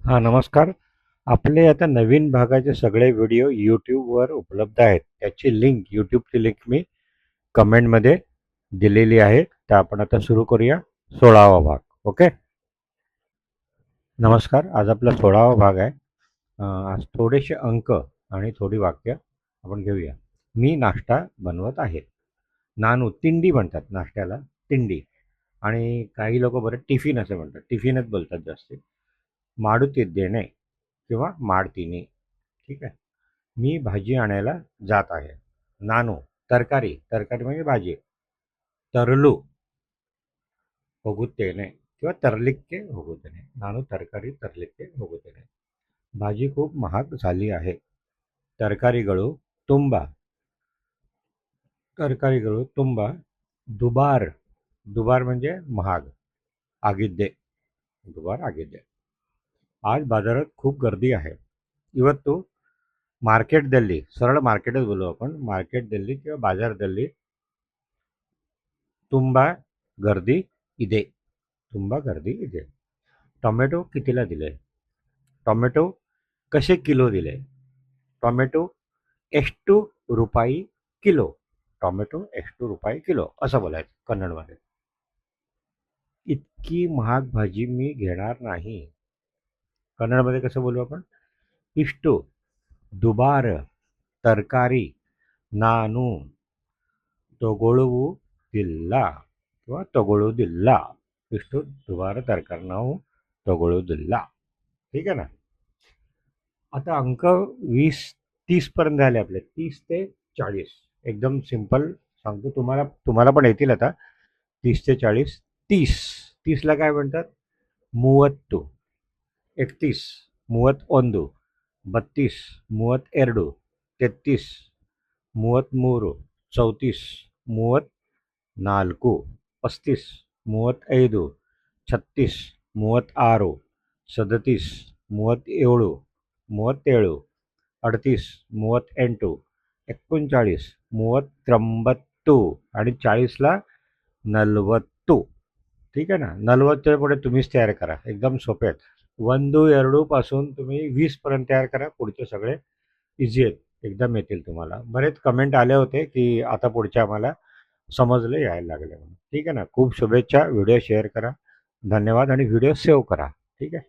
हां, नमस्कार. आपले आता नवीन भागाचे सगळे व्हिडिओ YouTubeवर उपलब्ध आहेत. त्याची लिंक YouTubeची लिंक मी कमेंटमध्ये दिलेली आहे. तर आपण आता सुरू करूया 16वा भाग. ओके. नमस्कार. आज आपला 16वा भाग आहे. आज थोडेसे अंक आणि थोडी वाक्य आपण घेऊया. मी नाश्ता बनवत आहे. नानू तिंडी म्हणतात नाश्त्याला, तिंडी. आणि काही लोक बरं टिफिन असं म्हणतात. टिफिनच बोलतात जास्ती. माडुतिದ್ದೇನೆ किंवा माडतिनी. ठीक आहे. मी भाजी आणायला जात आहे. नानू तरकारी, तरकारी म्हणजे भाजी. तरलू होगुತ್ತೇನೆ किंवा तरलिಕ್ಕೆ होगुತ್ತೇನೆ. नानू तरकारी तरलिಕ್ಕೆ होगुತ್ತೇನೆ. भाजी खूप महाग झाली आहे. ತರಕಾರಿಗಳು ತುಂಬ ತರಕಾರಿಗಳು ತುಂಬ ದುಬಾರ್ ದುಬಾರ್ म्हणजे महाग ಆಗಿದ್ದೆ ದುಬಾರ್ ಆಗಿದ್ದೆ. आज बाजारात खूप गर्दी आहे. ಇವತ್ತು ಮಾರ್ಕೆಟ್ದಲ್ಲಿ सरळ मार्केटच बोलू आपण मार्केटದಲ್ಲಿ किंवा बाजारದಲ್ಲಿ ತುಂಬಾ गर्दी ಇದೆ. ತುಂಬಾ गर्दी ಇದೆ. टोमॅटो कितीला दिले? टोमॅटो कसे किलो दिले? टोमॅटो ಎಷ್ಟು रुपये किलो? टोमॅटो ಎಷ್ಟು रुपये किलो असं बोलायचं कन्नडमध्ये. इतकी महाग भाजी मी घेणार नाही. कन्नडमध्ये कसं बोलू आपण? इಷ್ಟು ದುಬಾರ ತರಕಾರಿ ನಾನು ತಗೊಳ್ಳುವುದಿಲ್ಲ किंवा ತಗೊಳ್ಳುವುದಿಲ್ಲ. ಇಷ್ಟು ದುಬಾರ ತರಕಾರಿ ನಾವು ತಗೊಳ್ಳುವುದಿಲ್ಲ. ठीक आहे ना. आता अंक 20-30 पर्यंत झाले आपले. 30 ते 40 एकदम सिंपल सांगतो तुम्हाला. तुम्हाला पण येतील आता. 30 ते 40. 30ला काय म्हणतात? ಮೂವತ್ತು. 31 ಮೂವತ್ತೊಂದು. 32 ಮೂವತ್ತೆರಡು. 33 ಮೂವತ್ತ್ಮೂರು. 34 ಮೂವತ್ತ್ನಾಲ್ಕು. 35 ಮೂವತ್ತೈದು. 36 ಮೂವತ್ತಾರು. 37 ಮೂವತ್ತೇಳು. 37 38 38 39 39 आणि 40ला 40. ठीक आहे ना. 40च्या पुढे तुम्हीच तयार करा. एकदम सोपे आहेत. 1 2 पासून तुम्ही 20 पर्यंत तयार करा. पुढचे सगळे इझी आहेत. एकदम येतील तुम्हाला. बरेच कमेंट आले होते की आता पुढचे आम्हाला समजले, यायला लागले म्हणून. ठीक आहे ना. खूप शुभेच्छा. व्हिडिओ शेअर करा. धन्यवाद आणि व्हिडिओ सेव्ह करा. ठीक आहे.